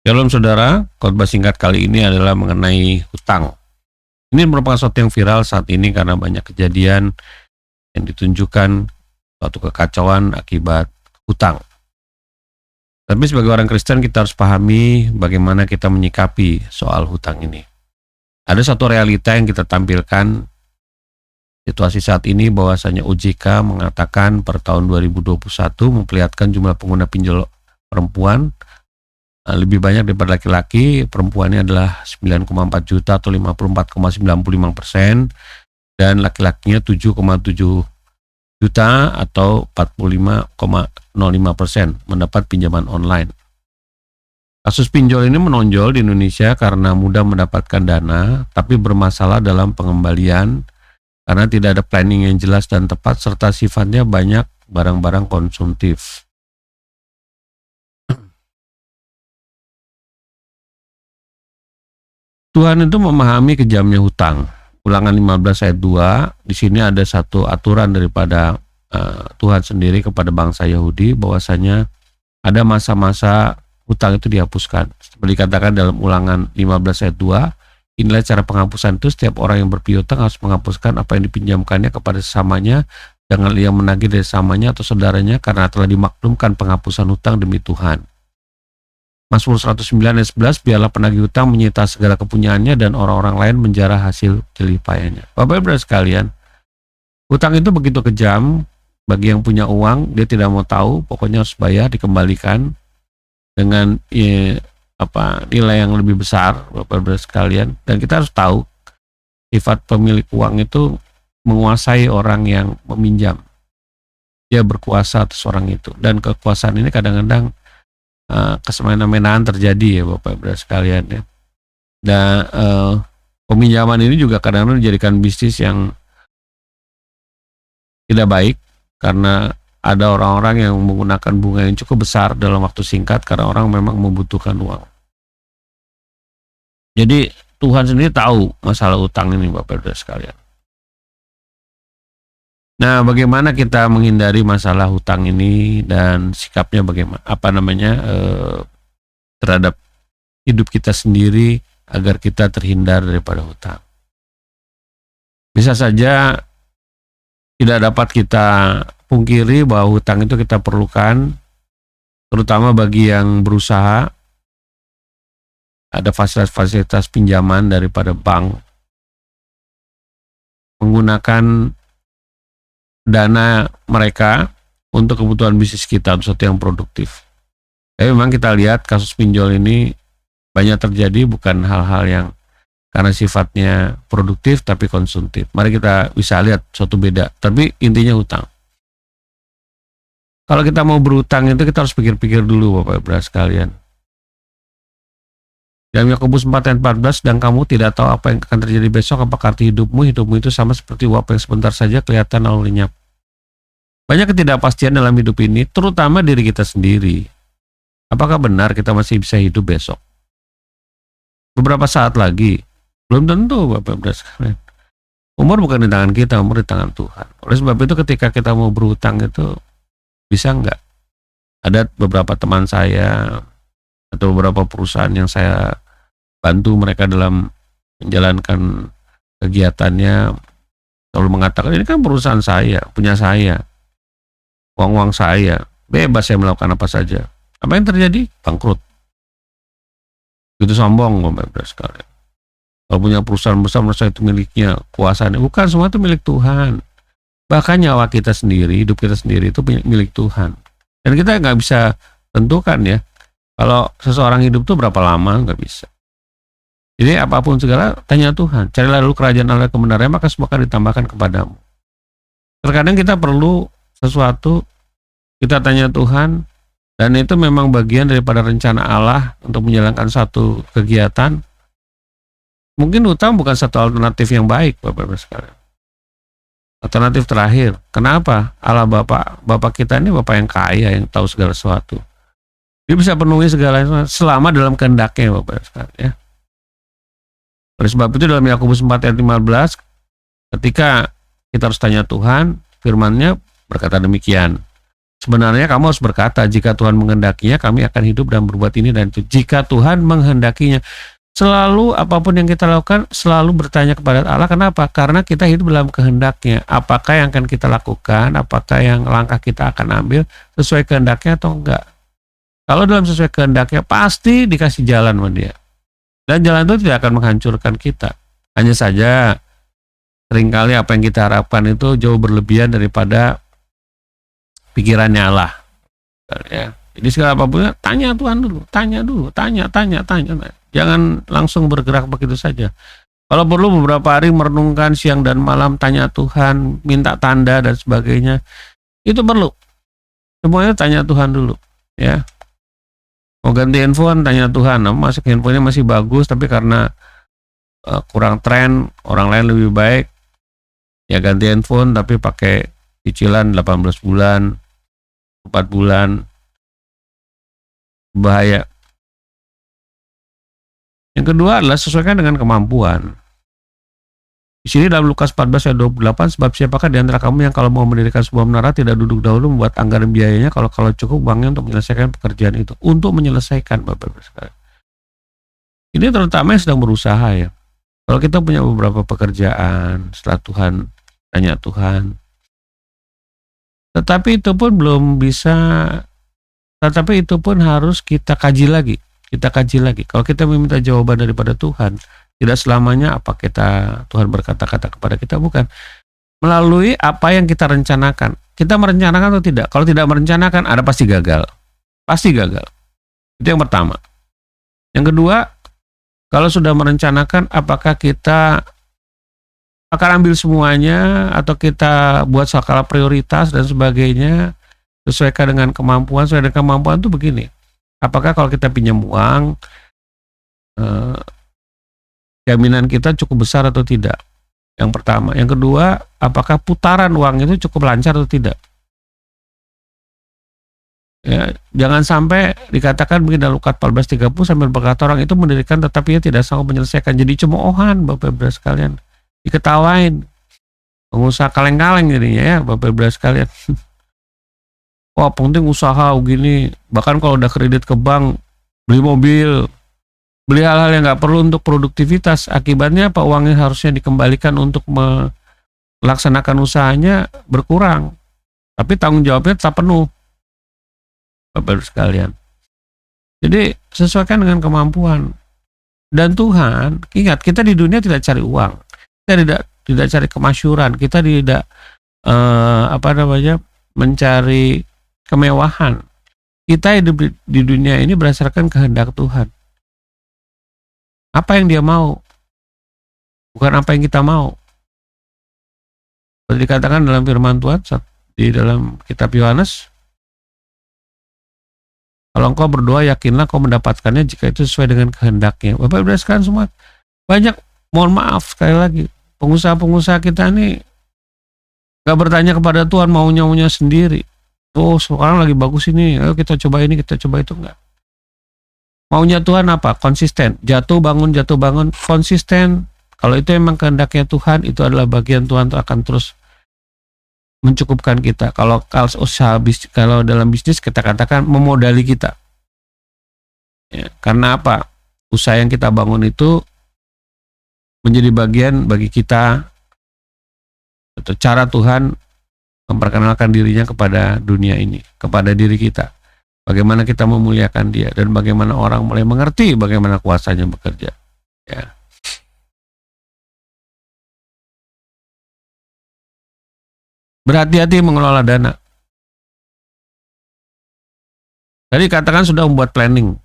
Shalom saudara, khotbah singkat kali ini adalah mengenai hutang. Ini merupakan sesuatu yang viral saat ini karena banyak kejadian yang ditunjukkan suatu kekacauan akibat hutang. Tapi sebagai orang Kristen kita harus pahami bagaimana kita menyikapi soal hutang ini. Ada satu realita yang kita tampilkan situasi saat ini bahwasanya OJK mengatakan per tahun 2021 memperlihatkan jumlah pengguna pinjol perempuan lebih banyak daripada laki-laki. Perempuannya adalah 9,4 juta atau 54,95%, dan laki-lakinya 7,7 juta atau 45,05% mendapat pinjaman online. Kasus pinjol ini menonjol di Indonesia karena mudah mendapatkan dana, tapi bermasalah dalam pengembalian karena tidak ada planning yang jelas dan tepat serta sifatnya banyak barang-barang konsumtif. Tuhan itu memahami kejamnya hutang. Ulangan 15 ayat 2, di sini ada satu aturan daripada Tuhan sendiri kepada bangsa Yahudi bahwasanya ada masa-masa hutang itu dihapuskan. Seperti dikatakan dalam Ulangan 15 ayat 2, inilah cara penghapusan itu, setiap orang yang berpiutang harus menghapuskan apa yang dipinjamkannya kepada sesamanya, jangan ia menagih dari sesamanya atau saudaranya, karena telah dimaklumkan penghapusan hutang demi Tuhan. Mazmur 109 ayat 11, biarlah penagih hutang menyita segala kepunyaannya dan orang-orang lain menjarah hasil jerih payahnya. Bapak Ibu sekalian, hutang itu begitu kejam. Bagi yang punya uang, dia tidak mau tahu, pokoknya harus bayar, dikembalikan dengan nilai yang lebih besar, Bapak Ibu sekalian. Dan kita harus tahu sifat pemilik uang itu menguasai orang yang meminjam. Dia berkuasa atas orang itu, dan kekuasaan ini kadang-kadang kesemena-menaan terjadi ya Bapak Ibu sekalian ya. Dan peminjaman ini juga kadang-kadang dijadikan bisnis yang tidak baik karena ada orang-orang yang menggunakan bunga yang cukup besar dalam waktu singkat karena orang memang membutuhkan uang. Jadi Tuhan sendiri tahu masalah utang ini Bapak Ibu sekalian. Nah, bagaimana kita menghindari masalah hutang ini dan sikapnya bagaimana? Terhadap hidup kita sendiri agar kita terhindar daripada hutang. Bisa saja tidak dapat kita pungkiri bahwa hutang itu kita perlukan, terutama bagi yang berusaha. Ada fasilitas-fasilitas pinjaman daripada bank, menggunakan dana mereka untuk kebutuhan bisnis kita, untuk sesuatu yang produktif. Tapi memang kita lihat kasus pinjol ini banyak terjadi bukan hal-hal yang karena sifatnya produktif tapi konsumtif. Mari kita bisa lihat suatu beda, tapi intinya hutang. Kalau kita mau berhutang itu kita harus pikir-pikir dulu Bapak Ibu sekalian. Dalam Yakobus 4 ayat 14, dan kamu tidak tahu apa yang akan terjadi besok, apakah arti hidupmu itu sama seperti uap yang sebentar saja kelihatan lalu lenyap. Banyak ketidakpastian dalam hidup ini, terutama diri kita sendiri. Apakah benar kita masih bisa hidup besok? Beberapa saat lagi, belum tentu Bapak Ibu sekalian. Umur bukan di tangan kita, umur di tangan Tuhan. Oleh sebab itu ketika kita mau berhutang itu, bisa enggak? Ada beberapa teman saya atau beberapa perusahaan yang saya bantu mereka dalam menjalankan kegiatannya, selalu mengatakan ini kan perusahaan saya, punya saya, uang-uang saya, bebas saya melakukan apa saja. Apa yang terjadi? Bangkrut. Itu sombong Bapak Ibu sekalian. Kalau punya perusahaan besar merasa itu miliknya, kuasanya. Bukan, semua itu milik Tuhan. Bahkan nyawa kita sendiri, hidup kita sendiri itu milik Tuhan. Dan kita nggak bisa tentukan ya, kalau seseorang hidup itu berapa lama, nggak bisa. Jadi apapun segala, tanya Tuhan. Carilah dulu kerajaan Allah kebenarannya, maka semua akan ditambahkan kepadamu. Terkadang kita perlu sesuatu, kita tanya Tuhan, dan itu memang bagian daripada rencana Allah untuk menjalankan satu kegiatan. Mungkin hutang bukan satu alternatif yang baik Bapak Ibu sekalian. Alternatif terakhir. Kenapa? Allah Bapak kita ini Bapak yang kaya, yang tahu segala sesuatu. Dia bisa penuhi segala selama dalam kehendaknya Bapak Ibu sekalian ya. Oleh sebab itu dalam Yakobus 4 ayat 15, ketika kita harus tanya Tuhan, firman-Nya berkata demikian. Sebenarnya kamu harus berkata, jika Tuhan menghendakinya, kami akan hidup dan berbuat ini dan itu. Jika Tuhan menghendakinya. Selalu apapun yang kita lakukan, selalu bertanya kepada Allah. Kenapa? Karena kita hidup dalam kehendaknya. Apakah yang akan kita lakukan, apakah yang langkah kita akan ambil, sesuai kehendaknya atau enggak. Kalau dalam sesuai kehendaknya, pasti dikasih jalan sama dia. Dan jalan itu tidak akan menghancurkan kita. Hanya saja, seringkali apa yang kita harapkan itu jauh berlebihan daripada pikirannya Allah. Ya. Jadi segala apapun, tanya Tuhan dulu, tanya. Jangan langsung bergerak begitu saja. Kalau perlu beberapa hari merenungkan siang dan malam, tanya Tuhan, minta tanda dan sebagainya. Itu perlu. Semuanya tanya Tuhan dulu, ya. Mau ganti handphone, tanya Tuhan. Masuk handphonenya masih bagus, tapi karena kurang tren, orang lain lebih baik, ya ganti handphone tapi pakai cicilan 18 bulan, 4 bulan. Bahaya. Yang kedua adalah sesuaikan dengan kemampuan. Di sini dalam Lukas 14 ayat 28, sebab siapakah di antara kamu yang kalau mau mendirikan sebuah menara tidak duduk dahulu membuat anggaran biayanya kalau cukup uangnya untuk menyelesaikan pekerjaan itu. Untuk menyelesaikan, Bapak-Bapak sekalian. Ini terutama yang sedang berusaha ya. Kalau kita punya beberapa pekerjaan, setelah Tuhan, tanya Tuhan. Tetapi itu pun belum bisa, tetapi itu pun harus kita kaji lagi. Kalau kita meminta jawaban daripada Tuhan, tidak selamanya apa Tuhan berkata-kata kepada kita, bukan. Melalui apa yang kita rencanakan. Kita merencanakan atau tidak? Kalau tidak merencanakan, ada pasti gagal. Pasti gagal. Itu yang pertama. Yang kedua, kalau sudah merencanakan, apakah kita akan ambil semuanya atau kita buat skala prioritas dan sebagainya, sesuaikan dengan kemampuan. Sesuai dengan kemampuan itu begini. Apakah kalau kita pinjam uang, jaminan kita cukup besar atau tidak? Yang pertama. Yang kedua, apakah putaran uang itu cukup lancar atau tidak? Ya, jangan sampai dikatakan begini dalam Lukas 14:30 sambil berkata orang itu mendirikan tetapi ia tidak sanggup menyelesaikan. Jadi cemoohan, Bapak-Ibu sekalian. Diketawain. Pengusaha kaleng-kaleng jadinya ya, Bapak-Ibu sekalian. Wah, penting usaha begini. Bahkan kalau udah kredit ke bank, beli mobil, beli hal-hal yang nggak perlu untuk produktivitas. Akibatnya apa? Uangnya harusnya dikembalikan untuk melaksanakan usahanya berkurang. Tapi tanggung jawabnya tetap penuh, Bapak-Ibu sekalian. Jadi sesuaikan dengan kemampuan. Dan Tuhan, ingat, kita di dunia tidak cari uang. Kita tidak cari kemasyhuran. Kita tidak mencari kemewahan. Kita hidup di dunia ini berdasarkan kehendak Tuhan. Apa yang Dia mau, bukan apa yang kita mau. Seperti dikatakan dalam firman Tuhan di dalam kitab Yohanes, kalau engkau berdoa, yakinlah kau mendapatkannya jika itu sesuai dengan kehendaknya. Bapak-Ibu sekalian semua, banyak, mohon maaf sekali lagi, pengusaha-pengusaha kita ini gak bertanya kepada Tuhan, maunya sendiri. Oh, sekarang lagi bagus ini, ayo kita coba ini, kita coba itu. Enggak. Maunya Tuhan apa? Konsisten. Jatuh bangun, konsisten. Kalau itu memang kehendaknya Tuhan, itu adalah bagian Tuhan, itu akan terus mencukupkan kita. Kalau dalam bisnis kita katakan memodali kita. Ya, karena apa? Usaha yang kita bangun itu menjadi bagian bagi kita, atau cara Tuhan memperkenalkan dirinya kepada dunia ini, kepada diri kita. Bagaimana kita memuliakan Dia dan bagaimana orang mulai mengerti bagaimana kuasanya bekerja. Ya. Berhati-hati mengelola dana. Tadi katakan sudah membuat planning.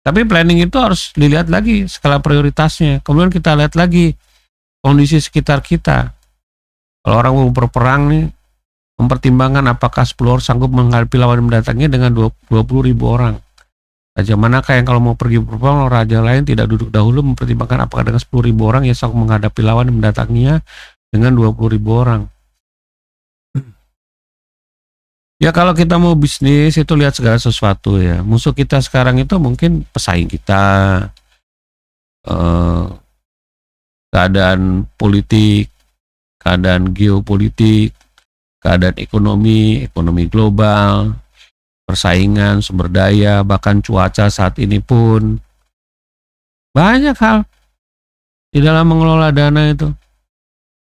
Tapi planning itu harus dilihat lagi skala prioritasnya. Kemudian kita lihat lagi kondisi sekitar kita. Kalau orang mau berperang nih, mempertimbangkan apakah 10 orang sanggup menghadapi lawan mendatangnya dengan 20.000 orang. Raja manakah yang kalau mau pergi berperang, raja lain tidak duduk dahulu mempertimbangkan apakah dengan 10.000 orang yang sanggup menghadapi lawan mendatangnya dengan 20.000 orang. Ya kalau kita mau bisnis itu lihat segala sesuatu ya. Musuh kita sekarang itu mungkin pesaing kita, keadaan politik, keadaan geopolitik, keadaan ekonomi global, persaingan, sumber daya, bahkan cuaca saat ini pun. Banyak hal di dalam mengelola dana itu.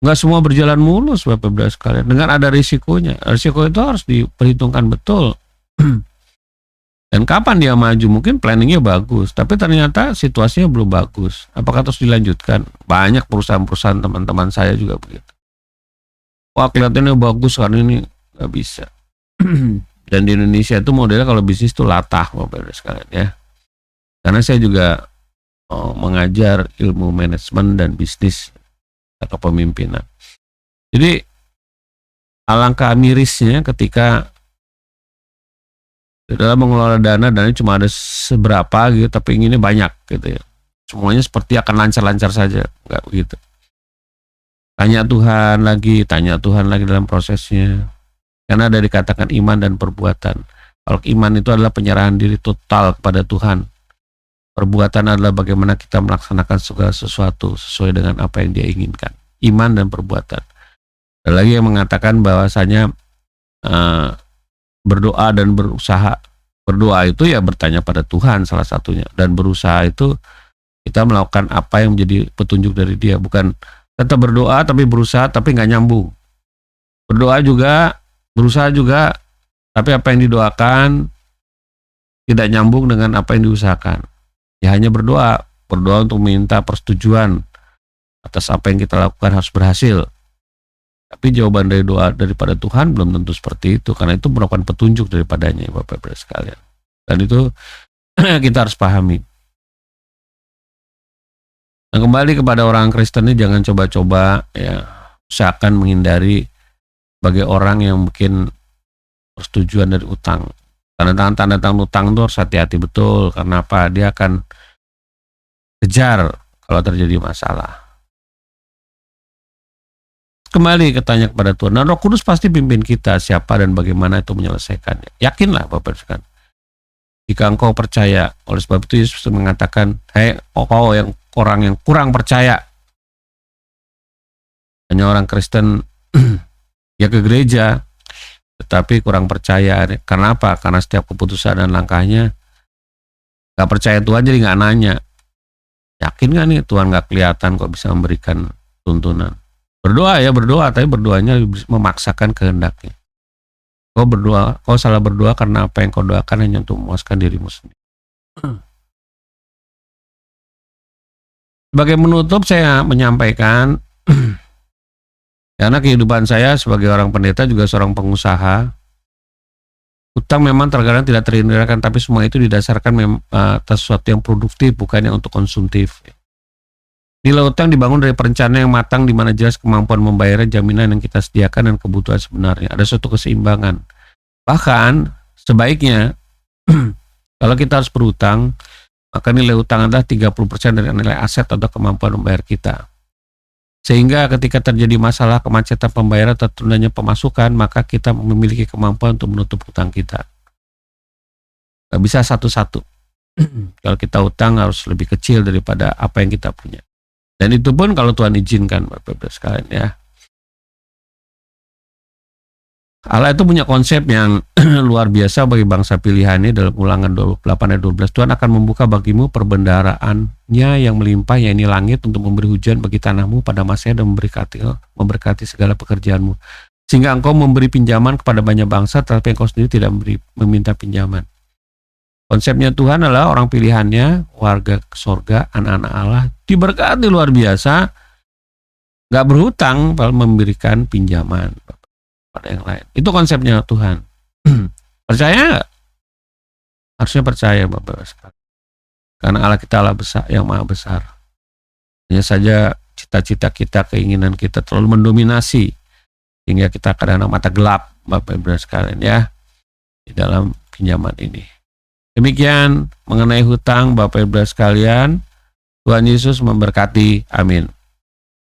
Nggak semua berjalan mulus Bapak Ibu sekalian. Dengan ada risikonya. Risiko itu harus diperhitungkan betul. Dan kapan dia maju? Mungkin planningnya bagus, tapi ternyata situasinya belum bagus. Apakah terus dilanjutkan? Banyak perusahaan-perusahaan teman-teman saya juga begitu. Wah, kelihatannya bagus karena ini nggak bisa. Dan di Indonesia itu modelnya kalau bisnis itu latah Bapak Ibu sekalian ya. Karena saya juga mengajar ilmu manajemen dan bisnis atau kepemimpinan. Jadi alangkah mirisnya ketika dalam mengelola dana cuma ada seberapa gitu, tapi inginnya banyak gitu ya. Semuanya seperti akan lancar-lancar saja, enggak begitu. Tanya Tuhan lagi dalam prosesnya. Karena ada dikatakan iman dan perbuatan. Kalau iman itu adalah penyerahan diri total kepada Tuhan. Perbuatan adalah bagaimana kita melaksanakan segala sesuatu sesuai dengan apa yang dia inginkan. Iman dan perbuatan. Ada lagi yang mengatakan bahwasanya berdoa dan berusaha. Berdoa itu ya bertanya pada Tuhan salah satunya. Dan berusaha itu kita melakukan apa yang menjadi petunjuk dari dia. Bukan tetap berdoa tapi berusaha tapi nggak nyambung. Berdoa juga, berusaha juga, tapi apa yang didoakan tidak nyambung dengan apa yang diusahakan. Ya hanya berdoa untuk minta persetujuan atas apa yang kita lakukan harus berhasil. Tapi jawaban dari doa daripada Tuhan belum tentu seperti itu, karena itu merupakan petunjuk daripadanya Bapak Ibu sekalian. Dan itu kita harus pahami. Nah, kembali kepada orang Kristen ini, jangan coba-coba ya usahakan menghindari sebagai orang yang mungkin persetujuan dari utang. Tanda tangan utang itu harus hati-hati betul. Karena apa? Dia akan kejar kalau terjadi masalah. Kembali tanya kepada Tuhan. Nah, Roh Kudus pasti pimpin kita siapa dan bagaimana itu menyelesaikannya. Yakinlah Bapak sekalian. Jika engkau percaya, oleh sebab itu Yesus mengatakan, "Hei, kau yang orang yang kurang percaya." Hanya orang Kristen ya ke gereja, tetapi kurang percaya. Karena apa? Karena setiap keputusan dan langkahnya gak percaya Tuhan, jadi gak nanya. Yakin gak nih Tuhan gak kelihatan kok bisa memberikan tuntunan? Berdoa ya berdoa, tapi berdoanya memaksakan kehendaknya. Kau salah berdoa karena apa yang kau doakan hanya untuk memuaskan dirimu sendiri. Sebagai menutup saya menyampaikan, karena kehidupan saya sebagai orang pendeta juga seorang pengusaha, utang memang terkadang tidak terhindarkan, tapi semua itu didasarkan atas sesuatu yang produktif, bukan yang untuk konsumtif. Nilai utang dibangun dari perencanaan yang matang, di mana jelas kemampuan membayarnya, jaminan yang kita sediakan, dan kebutuhan sebenarnya. Ada suatu keseimbangan. Bahkan sebaiknya kalau kita harus berutang, maka nilai utang adalah 30% dari nilai aset atau kemampuan membayar kita. Sehingga ketika terjadi masalah kemacetan pembayaran atau tertundanya pemasukan, maka kita memiliki kemampuan untuk menutup utang kita. Gak bisa satu-satu. Kalau kita utang harus lebih kecil daripada apa yang kita punya. Dan itu pun kalau Tuhan izinkan Bapak Ibu sekalian ya. Allah itu punya konsep yang luar biasa bagi bangsa pilihannya. Dalam Ulangan 28 ayat 12, Tuhan akan membuka bagimu perbendaharaannya yang melimpah, yaitu langit, untuk memberi hujan bagi tanahmu pada masanya dan memberkati segala pekerjaanmu. Sehingga engkau memberi pinjaman kepada banyak bangsa, tetapi engkau sendiri tidak meminta pinjaman. Konsepnya Tuhan adalah orang pilihannya, warga sorga, anak-anak Allah, diberkati luar biasa, gak berhutang, memberikan pinjaman pada yang lain. Itu konsepnya Tuhan. Percaya gak? Harusnya percaya Bapak sekalian. Karena Allah kita Allah besar, yang maha besar. Hanya saja cita-cita kita, keinginan kita terlalu mendominasi, hingga kita kadang-kadang mata gelap Bapak Ibu sekalian ya, di dalam pinjaman ini. Demikian mengenai hutang Bapak Ibu sekalian. Tuhan Yesus memberkati. Amin.